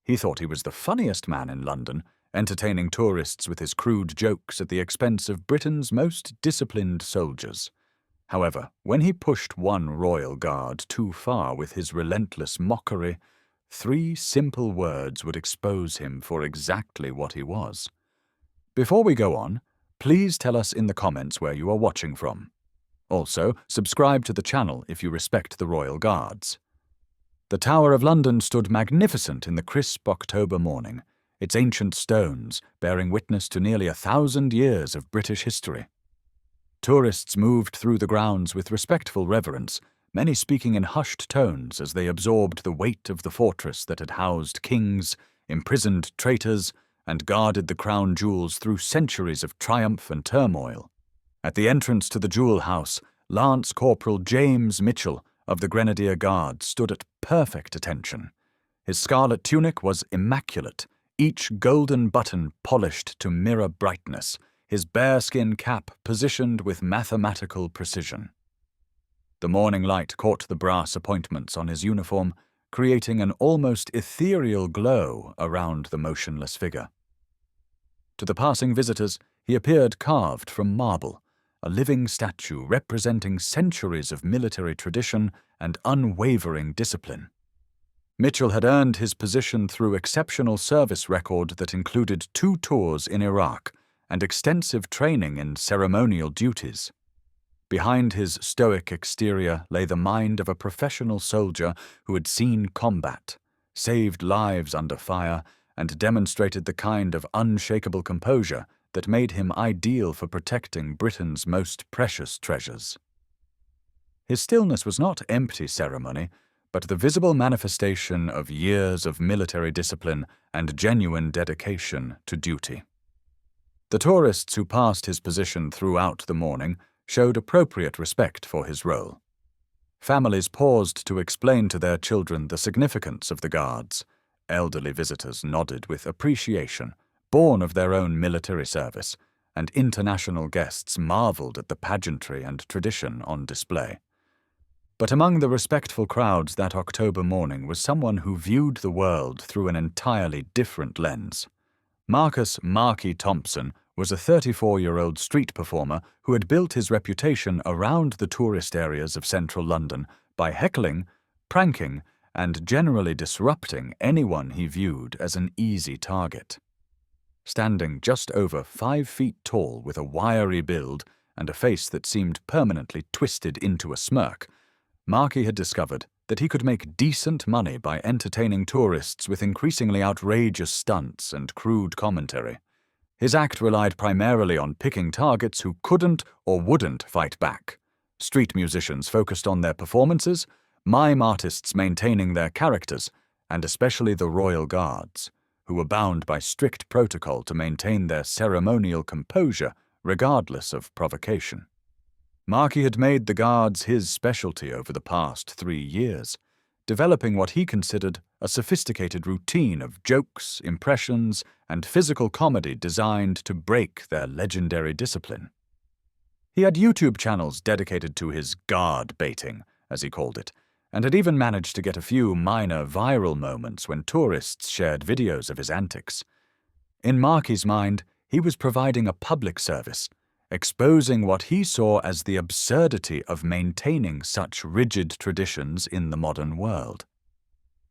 He thought he was the funniest man in London, entertaining tourists with his crude jokes at the expense of Britain's most disciplined soldiers. However, when he pushed one royal guard too far with his relentless mockery, 3 simple words would expose him for exactly what he was. Before we go on, please tell us in the comments where you are watching from. Also, subscribe to the channel if you respect the royal guards. The Tower of London stood magnificent in the crisp October morning, its ancient stones bearing witness to nearly 1,000 years of British history. Tourists moved through the grounds with respectful reverence, many speaking in hushed tones as they absorbed the weight of the fortress that had housed kings, imprisoned traitors, and guarded the crown jewels through centuries of triumph and turmoil. At the entrance to the Jewel House, Lance Corporal James Mitchell of the Grenadier Guards stood at perfect attention. His scarlet tunic was immaculate, each golden button polished to mirror brightness, his bearskin cap positioned with mathematical precision. The morning light caught the brass appointments on his uniform, creating an almost ethereal glow around the motionless figure. To the passing visitors, he appeared carved from marble, a living statue representing centuries of military tradition and unwavering discipline. Mitchell had earned his position through exceptional service record that included 2 tours in Iraq and extensive training in ceremonial duties. Behind his stoic exterior lay the mind of a professional soldier who had seen combat, saved lives under fire, and demonstrated the kind of unshakable composure that made him ideal for protecting Britain's most precious treasures. His stillness was not empty ceremony, but the visible manifestation of years of military discipline and genuine dedication to duty. The tourists who passed his position throughout the morning showed appropriate respect for his role. Families paused to explain to their children the significance of the guards. Elderly visitors nodded with appreciation, born of their own military service, and international guests marveled at the pageantry and tradition on display. But among the respectful crowds that October morning was someone who viewed the world through an entirely different lens. Marcus "Marky" Thompson was a 34-year-old street performer who had built his reputation around the tourist areas of central London by heckling, pranking, and generally disrupting anyone he viewed as an easy target. Standing just over 5 feet tall with a wiry build and a face that seemed permanently twisted into a smirk, Marky had discovered that he could make decent money by entertaining tourists with increasingly outrageous stunts and crude commentary. His act relied primarily on picking targets who couldn't or wouldn't fight back. Street musicians focused on their performances, mime artists maintaining their characters, and especially the royal guards, who were bound by strict protocol to maintain their ceremonial composure regardless of provocation. Marky had made the guards his specialty over the past 3 years, developing what he considered a sophisticated routine of jokes, impressions, and physical comedy designed to break their legendary discipline. He had YouTube channels dedicated to his guard baiting, as he called it, and had even managed to get a few minor viral moments when tourists shared videos of his antics. In Marky's mind, he was providing a public service, exposing what he saw as the absurdity of maintaining such rigid traditions in the modern world.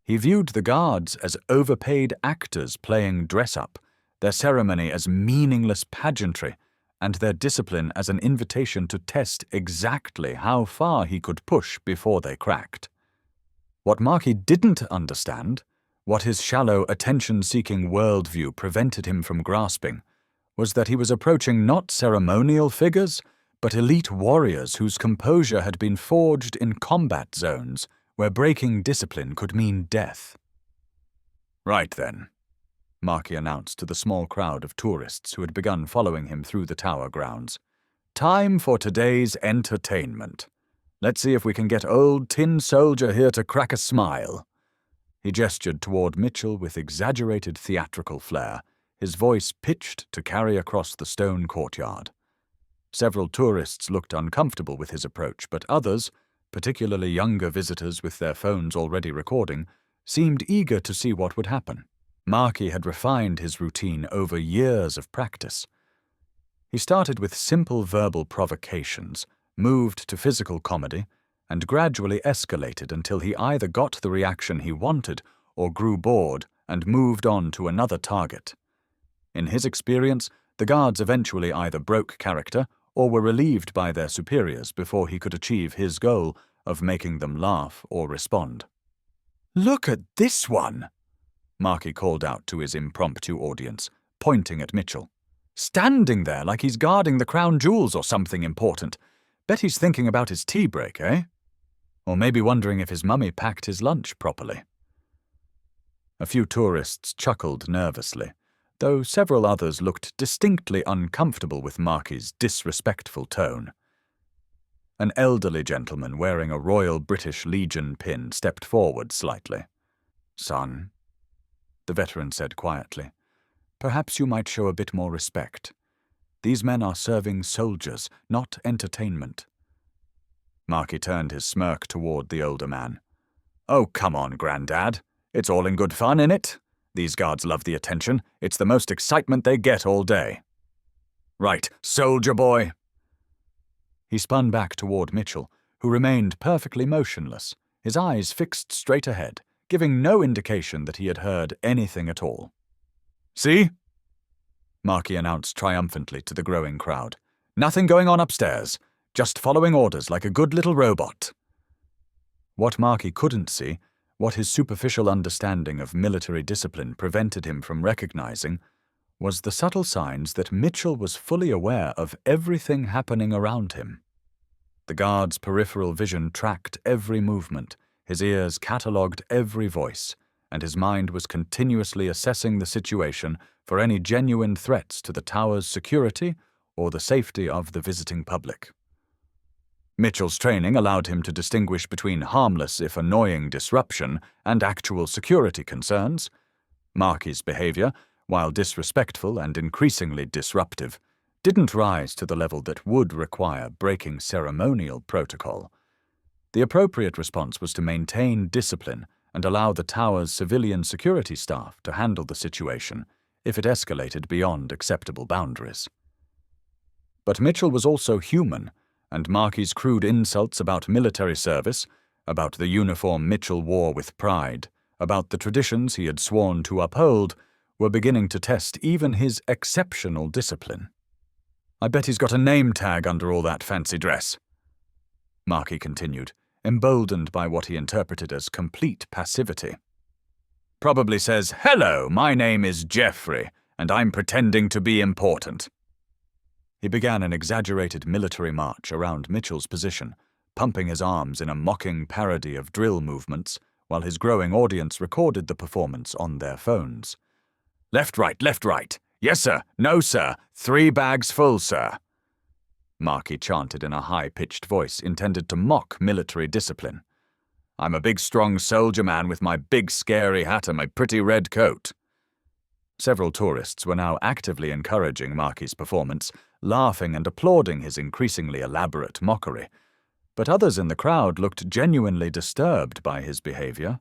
He viewed the guards as overpaid actors playing dress-up, their ceremony as meaningless pageantry, and their discipline as an invitation to test exactly how far he could push before they cracked. What Marky didn't understand, what his shallow, attention-seeking worldview prevented him from grasping, was that he was approaching not ceremonial figures, but elite warriors whose composure had been forged in combat zones where breaking discipline could mean death. "Right then," Marky announced to the small crowd of tourists who had begun following him through the tower grounds. "Time for today's entertainment. Let's see if we can get old Tin Soldier here to crack a smile." He gestured toward Mitchell with exaggerated theatrical flair, his voice pitched to carry across the stone courtyard. Several tourists looked uncomfortable with his approach, but others, particularly younger visitors with their phones already recording, seemed eager to see what would happen. Marky had refined his routine over years of practice. He started with simple verbal provocations, moved to physical comedy, and gradually escalated until he either got the reaction he wanted or grew bored and moved on to another target. In his experience, the guards eventually either broke character or were relieved by their superiors before he could achieve his goal of making them laugh or respond. "Look at this one!" Marky called out to his impromptu audience, pointing at Mitchell. "Standing there like he's guarding the crown jewels or something important. Bet he's thinking about his tea break, eh? Or maybe wondering if his mummy packed his lunch properly." A few tourists chuckled nervously, though several others looked distinctly uncomfortable with Marky's disrespectful tone. An elderly gentleman wearing a Royal British Legion pin stepped forward slightly. "Son," the veteran said quietly, "perhaps you might show a bit more respect. These men are serving soldiers, not entertainment." Marky turned his smirk toward the older man. "Oh, come on, Grandad. It's all in good fun, innit? These guards love the attention. It's the most excitement they get all day. Right, soldier boy." He spun back toward Mitchell, who remained perfectly motionless, his eyes fixed straight ahead, giving no indication that he had heard anything at all. "See?" Marky announced triumphantly to the growing crowd. "Nothing going on upstairs. Just following orders like a good little robot." What Marky couldn't see, what his superficial understanding of military discipline prevented him from recognizing, was the subtle signs that Mitchell was fully aware of everything happening around him. The guard's peripheral vision tracked every movement, his ears catalogued every voice, and his mind was continuously assessing the situation for any genuine threats to the tower's security or the safety of the visiting public. Mitchell's training allowed him to distinguish between harmless if annoying disruption and actual security concerns. Marky's behavior, while disrespectful and increasingly disruptive, didn't rise to the level that would require breaking ceremonial protocol. The appropriate response was to maintain discipline and allow the tower's civilian security staff to handle the situation if it escalated beyond acceptable boundaries. But Mitchell was also human, and Marky's crude insults about military service, about the uniform Mitchell wore with pride, about the traditions he had sworn to uphold, were beginning to test even his exceptional discipline. "I bet he's got a name tag under all that fancy dress," Marky continued, emboldened by what he interpreted as complete passivity. "Probably says, 'Hello, my name is Jeffrey, and I'm pretending to be important.'" He began an exaggerated military march around Mitchell's position, pumping his arms in a mocking parody of drill movements, while his growing audience recorded the performance on their phones. Left, right. Yes, sir. No, sir. 3 bags full, sir." Marky chanted in a high-pitched voice intended to mock military discipline. "I'm a big, strong soldier man with my big, scary hat and my pretty red coat." Several tourists were now actively encouraging Marky's performance, laughing and applauding his increasingly elaborate mockery. But others in the crowd looked genuinely disturbed by his behavior.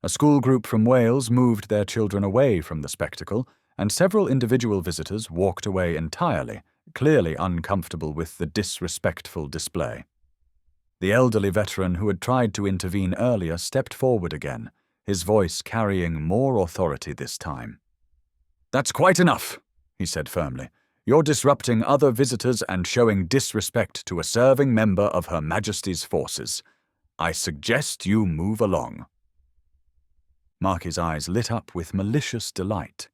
A school group from Wales moved their children away from the spectacle, and several individual visitors walked away entirely, clearly uncomfortable with the disrespectful display. The elderly veteran who had tried to intervene earlier stepped forward again, his voice carrying more authority this time. "That's quite enough," he said firmly. "You're disrupting other visitors and showing disrespect to a serving member of Her Majesty's forces. I suggest you move along." Marky's eyes lit up with malicious delight.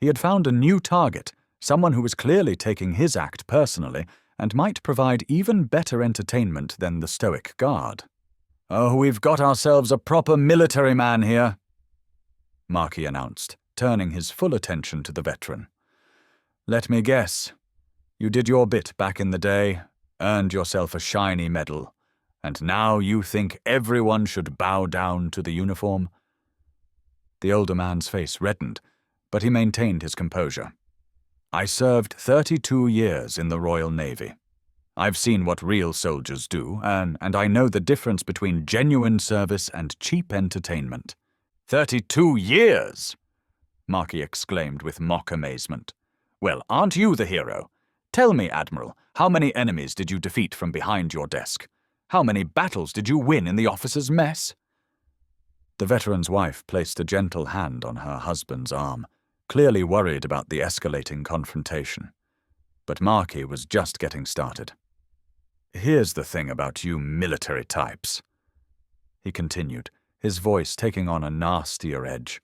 He had found a new target, someone who was clearly taking his act personally and might provide even better entertainment than the stoic guard. "Oh, we've got ourselves a proper military man here," Marky announced, turning his full attention to the veteran. "Let me guess. You did your bit back in the day, earned yourself a shiny medal, and now you think everyone should bow down to the uniform?" The older man's face reddened, but he maintained his composure. "I served 32 years in the Royal Navy. I've seen what real soldiers do, and I know the difference between genuine service and cheap entertainment." 32 years! Marquis exclaimed with mock amazement. "Well, aren't you the hero? Tell me, Admiral, how many enemies did you defeat from behind your desk? How many battles did you win in the officers' mess?" The veteran's wife placed a gentle hand on her husband's arm, clearly worried about the escalating confrontation. But Marquis was just getting started. "Here's the thing about you military types," he continued, his voice taking on a nastier edge.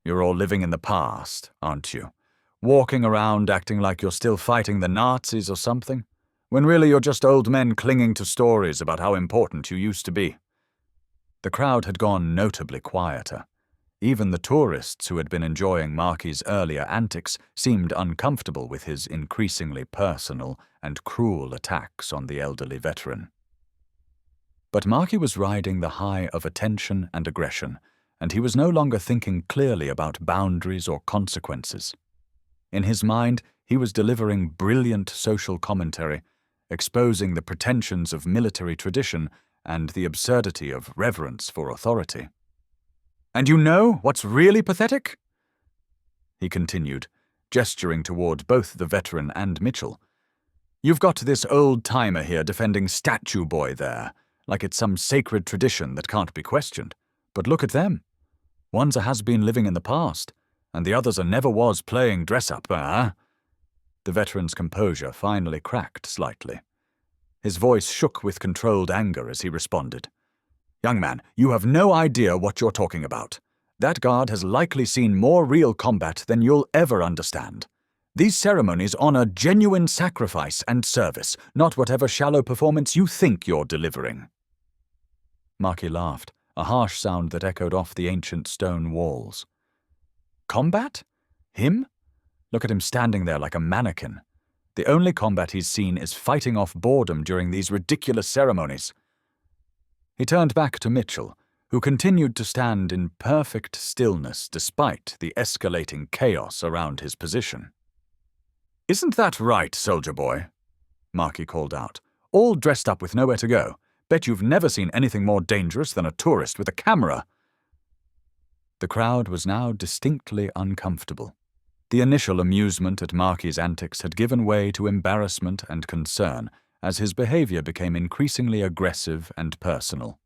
"You're all living in the past, aren't you? Walking around acting like you're still fighting the Nazis or something, when really you're just old men clinging to stories about how important you used to be." The crowd had gone notably quieter. Even the tourists who had been enjoying Marquis's earlier antics seemed uncomfortable with his increasingly personal and cruel attacks on the elderly veteran. But Marquis was riding the high of attention and aggression, and he was no longer thinking clearly about boundaries or consequences. In his mind, he was delivering brilliant social commentary, exposing the pretensions of military tradition and the absurdity of reverence for authority. "And you know what's really pathetic?" he continued, gesturing toward both the veteran and Mitchell. "You've got this old-timer here defending Statue Boy there, like it's some sacred tradition that can't be questioned. But look at them. One's a has-been living in the past, and the other's a never-was playing dress-up, The veteran's composure finally cracked slightly. His voice shook with controlled anger as he responded. "Young man, you have no idea what you're talking about. That guard has likely seen more real combat than you'll ever understand. These ceremonies honor genuine sacrifice and service, not whatever shallow performance you think you're delivering." Marquis laughed, a harsh sound that echoed off the ancient stone walls. "Combat? Him? Look at him standing there like a mannequin. The only combat he's seen is fighting off boredom during these ridiculous ceremonies." He turned back to Mitchell, who continued to stand in perfect stillness despite the escalating chaos around his position. "Isn't that right, soldier boy?" Marquis called out. "All dressed up with nowhere to go. Bet you've never seen anything more dangerous than a tourist with a camera." The crowd was now distinctly uncomfortable. The initial amusement at Marquis's antics had given way to embarrassment and concern as his behavior became increasingly aggressive and personal.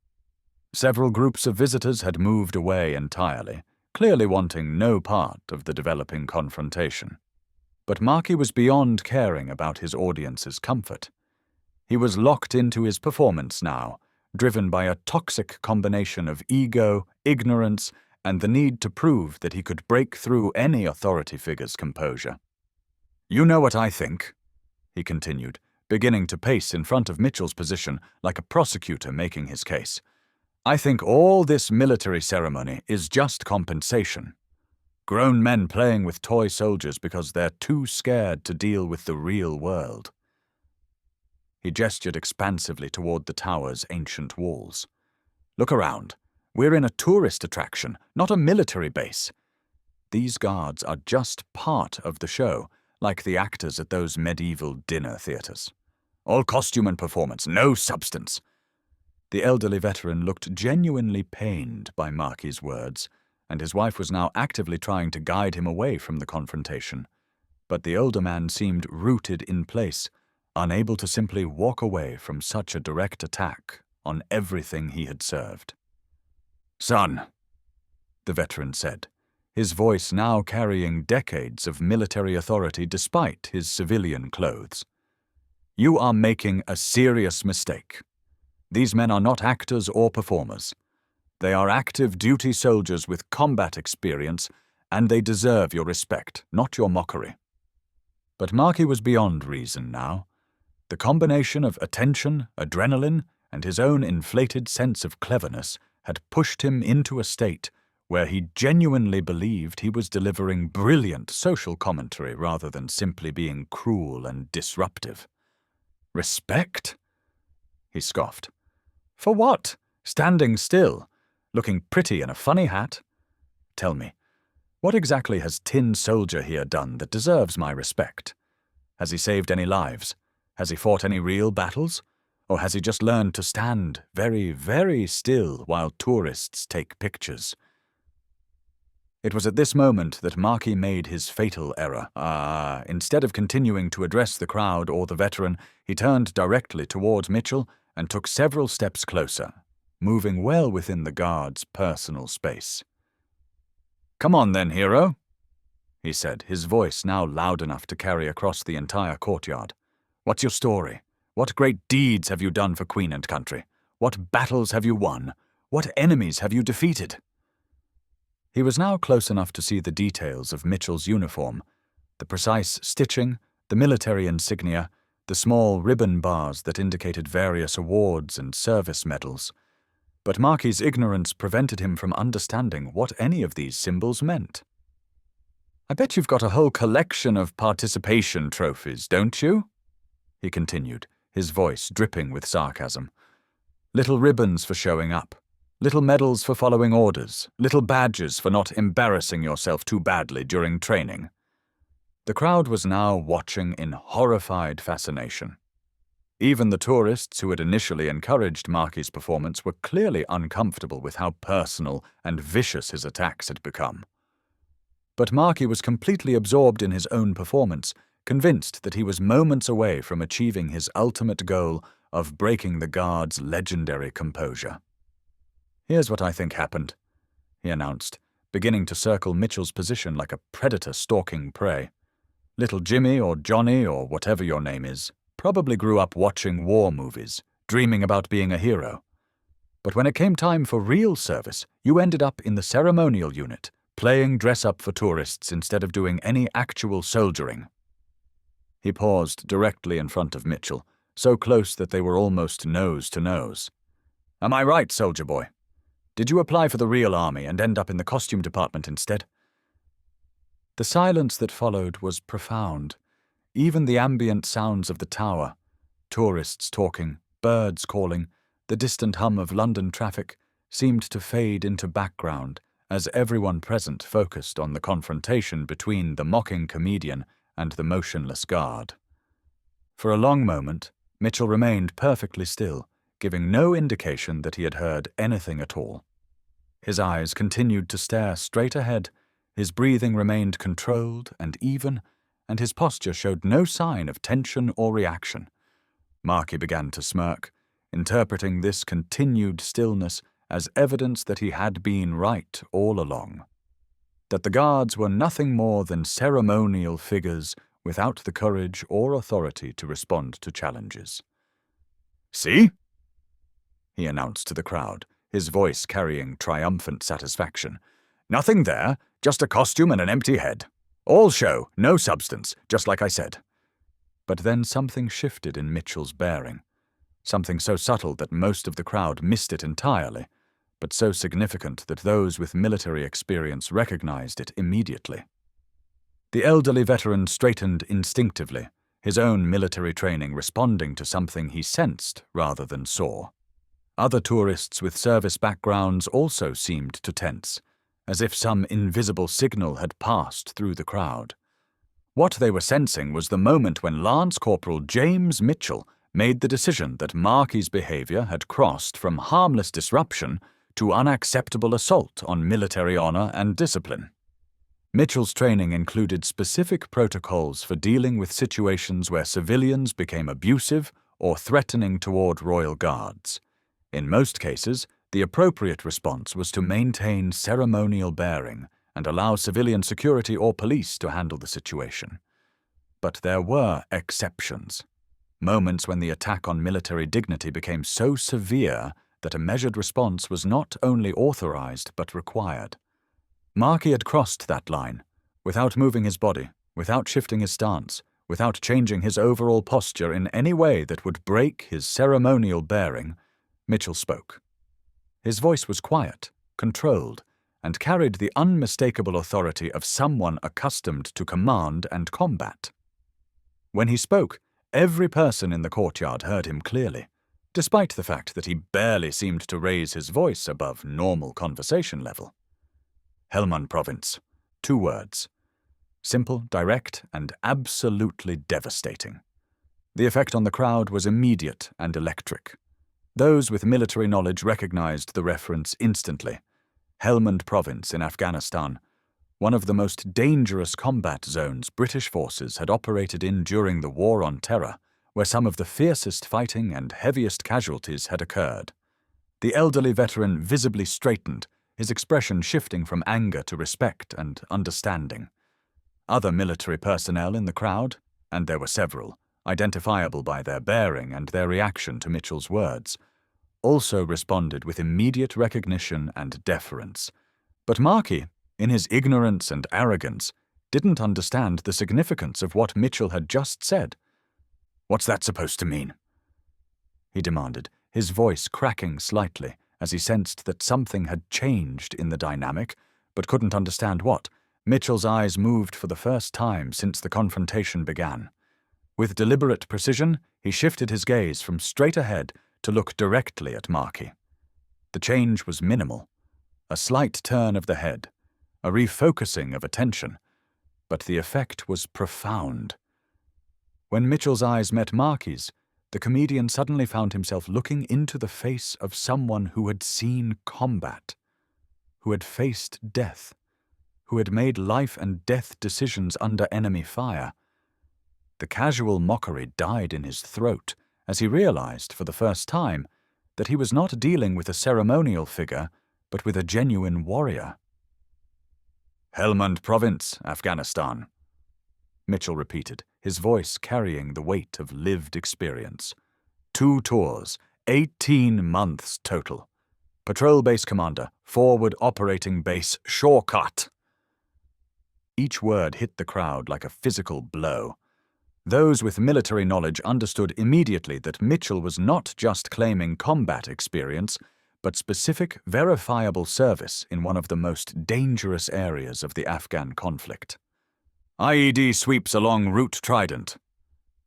Several groups of visitors had moved away entirely, clearly wanting no part of the developing confrontation. But Marquis was beyond caring about his audience's comfort. He was locked into his performance now, driven by a toxic combination of ego, ignorance, and the need to prove that he could break through any authority figure's composure. "You know what I think," he continued, beginning to pace in front of Mitchell's position like a prosecutor making his case. "I think all this military ceremony is just compensation. Grown men playing with toy soldiers because they're too scared to deal with the real world." He gestured expansively toward the tower's ancient walls. "Look around. We're in a tourist attraction, not a military base. These guards are just part of the show, like the actors at those medieval dinner theaters. All costume and performance, no substance." The elderly veteran looked genuinely pained by Marquis's words, and his wife was now actively trying to guide him away from the confrontation. But the older man seemed rooted in place, unable to simply walk away from such a direct attack on everything he had served. "Son," the veteran said, his voice now carrying decades of military authority despite his civilian clothes, "you are making a serious mistake. These men are not actors or performers. They are active duty soldiers with combat experience, and they deserve your respect, not your mockery." But Marquis was beyond reason now. The combination of attention, adrenaline, and his own inflated sense of cleverness had pushed him into a state where he genuinely believed he was delivering brilliant social commentary rather than simply being cruel and disruptive. "Respect?" he scoffed. "For what? Standing still, looking pretty in a funny hat? Tell me, what exactly has Tin Soldier here done that deserves my respect? Has he saved any lives? Has he fought any real battles? Or has he just learned to stand very, very still while tourists take pictures?" It was at this moment that Markey made his fatal error. Instead of continuing to address the crowd or the veteran, he turned directly towards Mitchell and took several steps closer, moving well within the guard's personal space. "Come on then, hero," he said, his voice now loud enough to carry across the entire courtyard. "What's your story? What great deeds have you done for Queen and country? What battles have you won? What enemies have you defeated?" He was now close enough to see the details of Mitchell's uniform, the precise stitching, the military insignia, the small ribbon bars that indicated various awards and service medals. But Markey's ignorance prevented him from understanding what any of these symbols meant. "I bet you've got a whole collection of participation trophies, don't you?" he continued, his voice dripping with sarcasm. "Little ribbons for showing up. Little medals for following orders, little badges for not embarrassing yourself too badly during training." The crowd was now watching in horrified fascination. Even the tourists who had initially encouraged Markey's performance were clearly uncomfortable with how personal and vicious his attacks had become. But Markey was completely absorbed in his own performance, convinced that he was moments away from achieving his ultimate goal of breaking the guard's legendary composure. "Here's what I think happened," he announced, beginning to circle Mitchell's position like a predator stalking prey. "Little Jimmy or Johnny or whatever your name is probably grew up watching war movies, dreaming about being a hero. But when it came time for real service, you ended up in the ceremonial unit, playing dress-up for tourists instead of doing any actual soldiering." He paused directly in front of Mitchell, so close that they were almost nose to nose. "Am I right, soldier boy? Did you apply for the real army and end up in the costume department instead?" The silence that followed was profound. Even the ambient sounds of the tower, tourists talking, birds calling, the distant hum of London traffic, seemed to fade into background as everyone present focused on the confrontation between the mocking comedian and the motionless guard. For a long moment, Mitchell remained perfectly still, giving no indication that he had heard anything at all. His eyes continued to stare straight ahead, his breathing remained controlled and even, and his posture showed no sign of tension or reaction. Markey began to smirk, interpreting this continued stillness as evidence that he had been right all along. That the guards were nothing more than ceremonial figures without the courage or authority to respond to challenges. "See?" he announced to the crowd, his voice carrying triumphant satisfaction. "Nothing there, just a costume and an empty head. All show, no substance, just like I said." But then something shifted in Mitchell's bearing, something so subtle that most of the crowd missed it entirely, but so significant that those with military experience recognized it immediately. The elderly veteran straightened instinctively, his own military training responding to something he sensed rather than saw. Other tourists with service backgrounds also seemed to tense, as if some invisible signal had passed through the crowd. What they were sensing was the moment when Lance Corporal James Mitchell made the decision that Markey's behavior had crossed from harmless disruption to unacceptable assault on military honor and discipline. Mitchell's training included specific protocols for dealing with situations where civilians became abusive or threatening toward royal guards. In most cases, the appropriate response was to maintain ceremonial bearing and allow civilian security or police to handle the situation. But there were exceptions. Moments when the attack on military dignity became so severe that a measured response was not only authorized but required. Markey had crossed that line, without moving his body, without shifting his stance, without changing his overall posture in any way that would break his ceremonial bearing. Mitchell spoke. His voice was quiet, controlled, and carried the unmistakable authority of someone accustomed to command and combat. When he spoke, every person in the courtyard heard him clearly, despite the fact that he barely seemed to raise his voice above normal conversation level. Helmand Province. 2 words. Simple, direct, and absolutely devastating. The effect on the crowd was immediate and electric. Those with military knowledge recognized the reference instantly. Helmand Province in Afghanistan, one of the most dangerous combat zones British forces had operated in during the War on Terror, where some of the fiercest fighting and heaviest casualties had occurred. The elderly veteran visibly straightened, his expression shifting from anger to respect and understanding. Other military personnel in the crowd, and there were several, identifiable by their bearing and their reaction to Mitchell's words, also responded with immediate recognition and deference. But Markey, in his ignorance and arrogance, didn't understand the significance of what Mitchell had just said. "What's that supposed to mean?" he demanded, his voice cracking slightly as he sensed that something had changed in the dynamic, but couldn't understand what. Mitchell's eyes moved for the first time since the confrontation began. With deliberate precision, he shifted his gaze from straight ahead to look directly at Markey. The change was minimal. A slight turn of the head, a refocusing of attention, but the effect was profound. When Mitchell's eyes met Markey's, the comedian suddenly found himself looking into the face of someone who had seen combat, who had faced death, who had made life-and-death decisions under enemy fire. The casual mockery died in his throat as he realized, for the first time, that he was not dealing with a ceremonial figure, but with a genuine warrior. "Helmand Province, Afghanistan," Mitchell repeated, his voice carrying the weight of lived experience. 2 tours, 18 months total. Patrol Base Commander, Forward Operating Base, Shortcut. Each word hit the crowd like a physical blow. Those with military knowledge understood immediately that Mitchell was not just claiming combat experience, but specific, verifiable service in one of the most dangerous areas of the Afghan conflict. "IED sweeps along Route Trident,"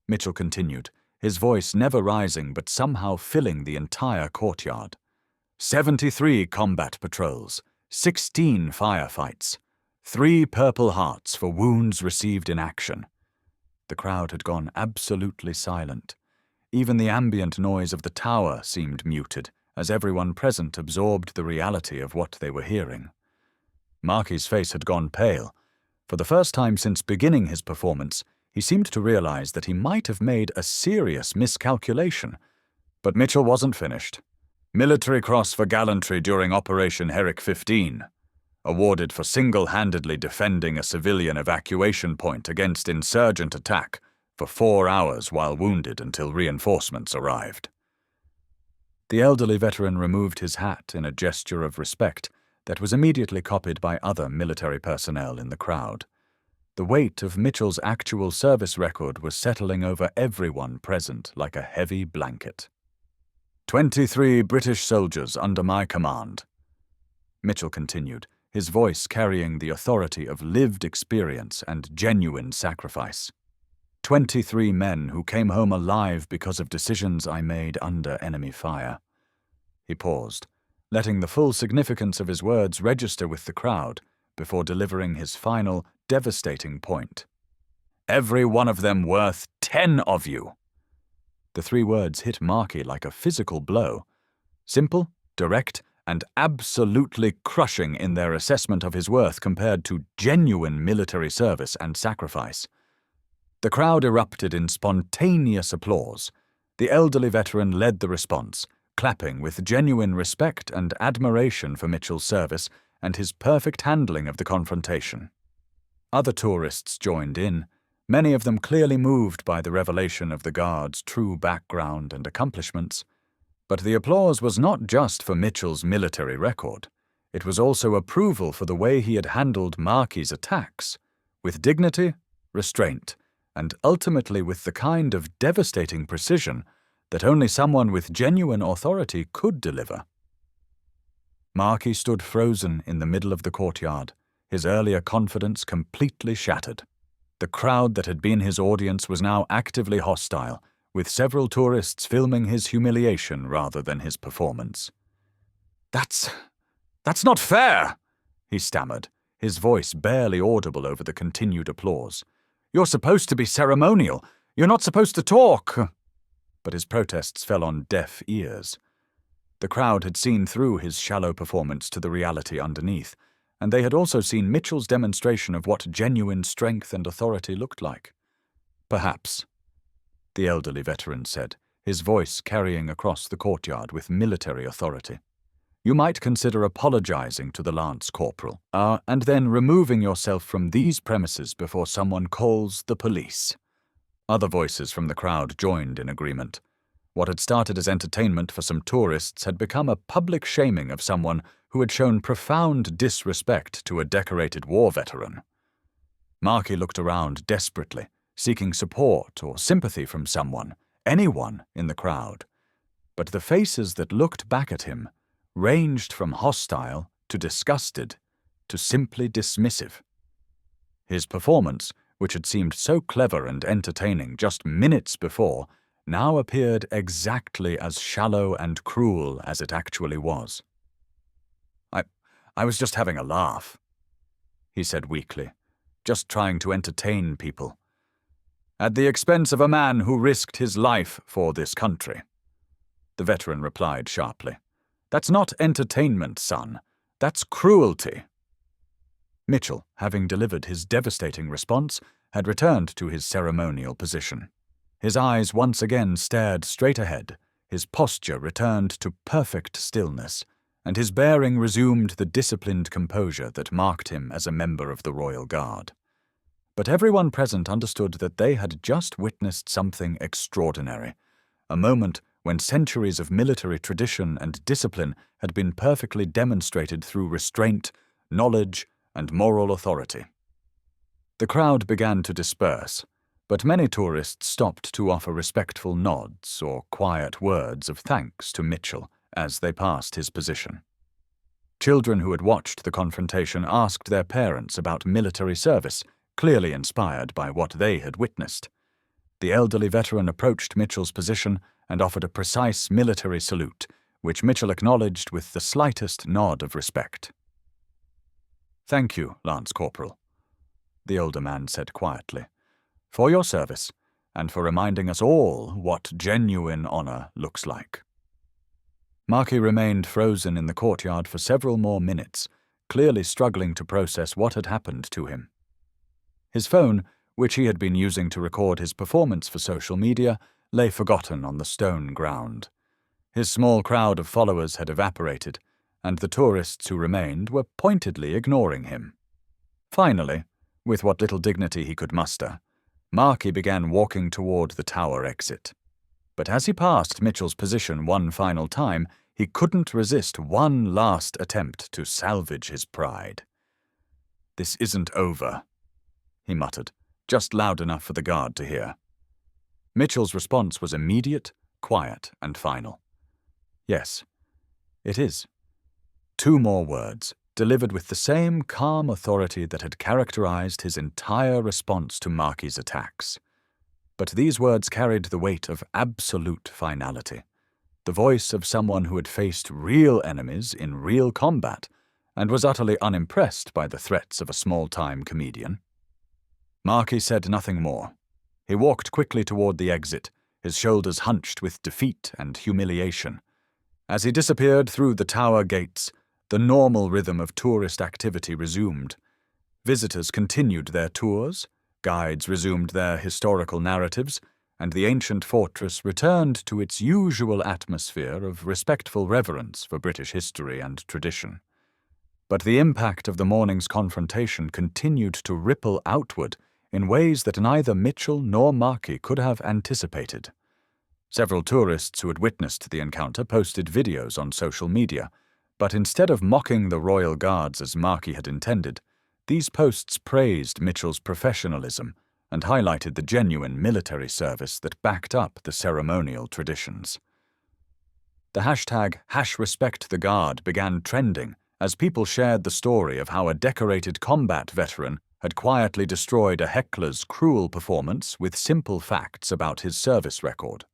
Mitchell continued, his voice never rising but somehow filling the entire courtyard. 73 combat patrols, 16 firefights, 3 Purple Hearts for wounds received in action. The crowd had gone absolutely silent. Even the ambient noise of the tower seemed muted, as everyone present absorbed the reality of what they were hearing. Markey's face had gone pale. For the first time since beginning his performance, he seemed to realize that he might have made a serious miscalculation. But Mitchell wasn't finished. "Military Cross for gallantry during Operation Herrick 15. Awarded for single-handedly defending a civilian evacuation point against insurgent attack for 4 hours while wounded until reinforcements arrived." The elderly veteran removed his hat in a gesture of respect that was immediately copied by other military personnel in the crowd. The weight of Mitchell's actual service record was settling over everyone present like a heavy blanket. 23 British soldiers under my command," Mitchell continued, his voice carrying the authority of lived experience and genuine sacrifice. 23 men who came home alive because of decisions I made under enemy fire." He paused, letting the full significance of his words register with the crowd before delivering his final, devastating point. "Every one of them worth 10 of you." The 3 words hit Markey like a physical blow. Simple, direct, and absolutely crushing in their assessment of his worth compared to genuine military service and sacrifice. The crowd erupted in spontaneous applause. The elderly veteran led the response, clapping with genuine respect and admiration for Mitchell's service and his perfect handling of the confrontation. Other tourists joined in, many of them clearly moved by the revelation of the Guard's true background and accomplishments. But the applause was not just for Mitchell's military record. It was also approval for the way he had handled Markey's attacks, with dignity, restraint, and ultimately with the kind of devastating precision that only someone with genuine authority could deliver. Markey stood frozen in the middle of the courtyard, his earlier confidence completely shattered. The crowd that had been his audience was now actively hostile, with several tourists filming his humiliation rather than his performance. That's not fair," he stammered, his voice barely audible over the continued applause. "You're supposed to be ceremonial. You're not supposed to talk." But his protests fell on deaf ears. The crowd had seen through his shallow performance to the reality underneath, and they had also seen Mitchell's demonstration of what genuine strength and authority looked like. "Perhaps," the elderly veteran said, his voice carrying across the courtyard with military authority. "You might consider apologizing to the Lance Corporal, and then removing yourself from these premises before someone calls the police." Other voices from the crowd joined in agreement. What had started as entertainment for some tourists had become a public shaming of someone who had shown profound disrespect to a decorated war veteran. Markey looked around desperately, seeking support or sympathy from someone, anyone in the crowd. But the faces that looked back at him ranged from hostile to disgusted to simply dismissive. His performance, which had seemed so clever and entertaining just minutes before, now appeared exactly as shallow and cruel as it actually was. I was just having a laugh," he said weakly, "just trying to entertain people. At the expense of a man who risked his life for this country." The veteran replied sharply, "That's not entertainment, son. That's cruelty." Mitchell, having delivered his devastating response, had returned to his ceremonial position. His eyes once again stared straight ahead, his posture returned to perfect stillness, and his bearing resumed the disciplined composure that marked him as a member of the Royal Guard. But everyone present understood that they had just witnessed something extraordinary, a moment when centuries of military tradition and discipline had been perfectly demonstrated through restraint, knowledge, and moral authority. The crowd began to disperse, but many tourists stopped to offer respectful nods or quiet words of thanks to Mitchell as they passed his position. Children who had watched the confrontation asked their parents about military service, clearly inspired by what they had witnessed. The elderly veteran approached Mitchell's position and offered a precise military salute, which Mitchell acknowledged with the slightest nod of respect. "Thank you, Lance Corporal," the older man said quietly, "for your service and for reminding us all what genuine honor looks like." Markey remained frozen in the courtyard for several more minutes, clearly struggling to process what had happened to him. His phone, which he had been using to record his performance for social media, lay forgotten on the stone ground. His small crowd of followers had evaporated, and the tourists who remained were pointedly ignoring him. Finally, with what little dignity he could muster, Markey began walking toward the tower exit. But as he passed Mitchell's position one final time, he couldn't resist one last attempt to salvage his pride. "This isn't over," he muttered, just loud enough for the guard to hear. Mitchell's response was immediate, quiet, and final. "Yes, it is." 2 more words, delivered with the same calm authority that had characterized his entire response to Markey's attacks. But these words carried the weight of absolute finality, the voice of someone who had faced real enemies in real combat and was utterly unimpressed by the threats of a small-time comedian. Markey said nothing more. He walked quickly toward the exit, his shoulders hunched with defeat and humiliation. As he disappeared through the tower gates, the normal rhythm of tourist activity resumed. Visitors continued their tours, guides resumed their historical narratives, and the ancient fortress returned to its usual atmosphere of respectful reverence for British history and tradition. But the impact of the morning's confrontation continued to ripple outward in ways that neither Mitchell nor Markey could have anticipated. Several tourists who had witnessed the encounter posted videos on social media, but instead of mocking the Royal Guards as Markey had intended, these posts praised Mitchell's professionalism and highlighted the genuine military service that backed up the ceremonial traditions. The hashtag #RespectTheGuard began trending as people shared the story of how a decorated combat veteran had quietly destroyed a Heckler's cruel performance with simple facts about his service record.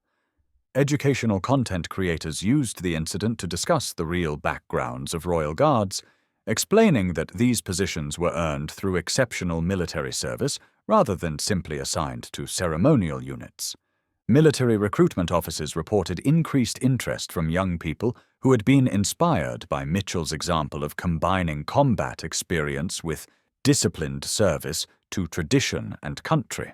Educational content creators used the incident to discuss the real backgrounds of Royal Guards, explaining that these positions were earned through exceptional military service rather than simply assigned to ceremonial units. Military recruitment offices reported increased interest from young people who had been inspired by Mitchell's example of combining combat experience with disciplined service to tradition and country.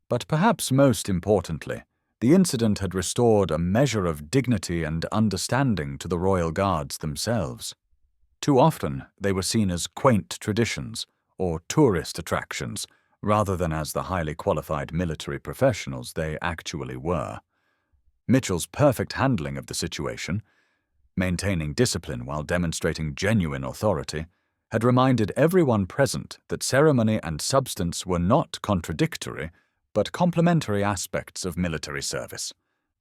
But perhaps most importantly, the incident had restored a measure of dignity and understanding to the Royal Guards themselves. Too often, they were seen as quaint traditions or tourist attractions, rather than as the highly qualified military professionals they actually were. Mitchell's perfect handling of the situation, maintaining discipline while demonstrating genuine authority, had reminded everyone present that ceremony and substance were not contradictory, but complementary aspects of military service.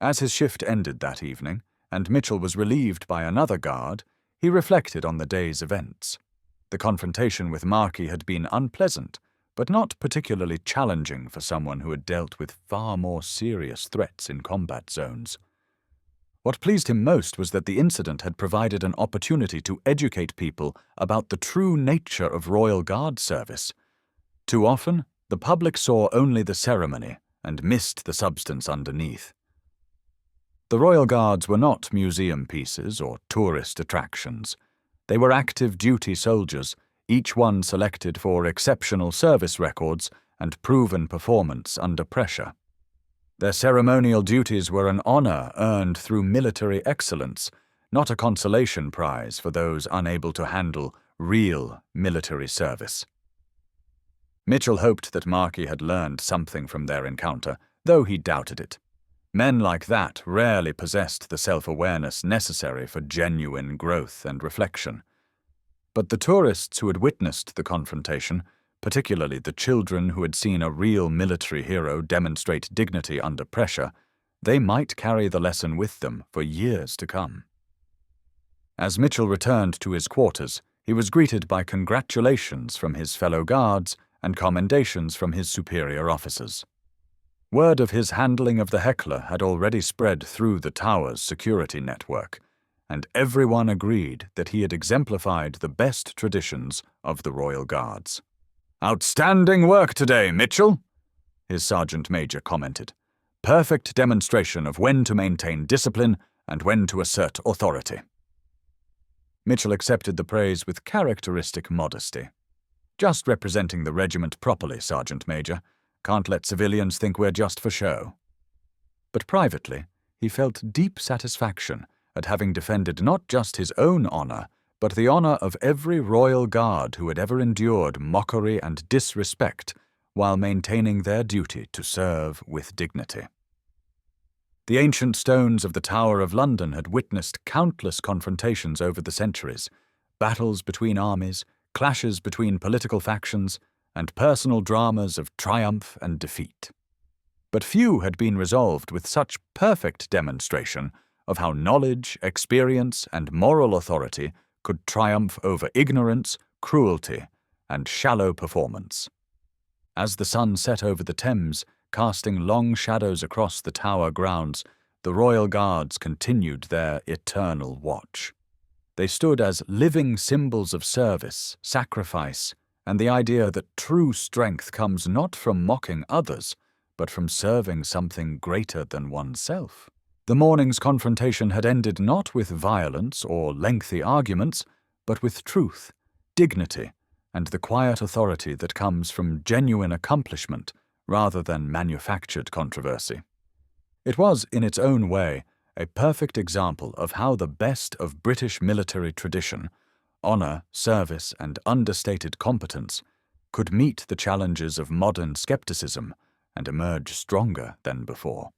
As his shift ended that evening, and Mitchell was relieved by another guard, he reflected on the day's events. The confrontation with Markey had been unpleasant, but not particularly challenging for someone who had dealt with far more serious threats in combat zones. What pleased him most was that the incident had provided an opportunity to educate people about the true nature of Royal Guard service. Too often, the public saw only the ceremony and missed the substance underneath. The Royal Guards were not museum pieces or tourist attractions. They were active duty soldiers, each one selected for exceptional service records and proven performance under pressure. Their ceremonial duties were an honor earned through military excellence, not a consolation prize for those unable to handle real military service. Mitchell hoped that Markey had learned something from their encounter, though he doubted it. Men like that rarely possessed the self-awareness necessary for genuine growth and reflection. But the tourists who had witnessed the confrontation, particularly the children who had seen a real military hero demonstrate dignity under pressure, they might carry the lesson with them for years to come. As Mitchell returned to his quarters, he was greeted by congratulations from his fellow guards and commendations from his superior officers. Word of his handling of the Heckler had already spread through the tower's security network, and everyone agreed that he had exemplified the best traditions of the Royal Guards. "Outstanding work today, Mitchell," his sergeant major commented. "Perfect demonstration of when to maintain discipline and when to assert authority." Mitchell accepted the praise with characteristic modesty. "Just representing the regiment properly, Sergeant Major. Can't let civilians think we're just for show." But privately, he felt deep satisfaction at having defended not just his own honor, but the honor of every Royal Guard who had ever endured mockery and disrespect while maintaining their duty to serve with dignity. The ancient stones of the Tower of London had witnessed countless confrontations over the centuries, battles between armies, clashes between political factions, and personal dramas of triumph and defeat. But few had been resolved with such perfect demonstration of how knowledge, experience, and moral authority could triumph over ignorance, cruelty, and shallow performance. As the sun set over the Thames, casting long shadows across the Tower grounds, the Royal Guards continued their eternal watch. They stood as living symbols of service, sacrifice, and the idea that true strength comes not from mocking others, but from serving something greater than oneself. The morning's confrontation had ended not with violence or lengthy arguments, but with truth, dignity, and the quiet authority that comes from genuine accomplishment rather than manufactured controversy. It was, in its own way, a perfect example of how the best of British military tradition, honor, service, and understated competence, could meet the challenges of modern skepticism and emerge stronger than before.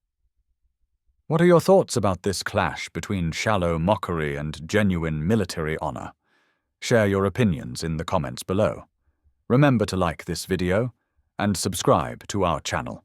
What are your thoughts about this clash between shallow mockery and genuine military honor? Share your opinions in the comments below. Remember to like this video and subscribe to our channel.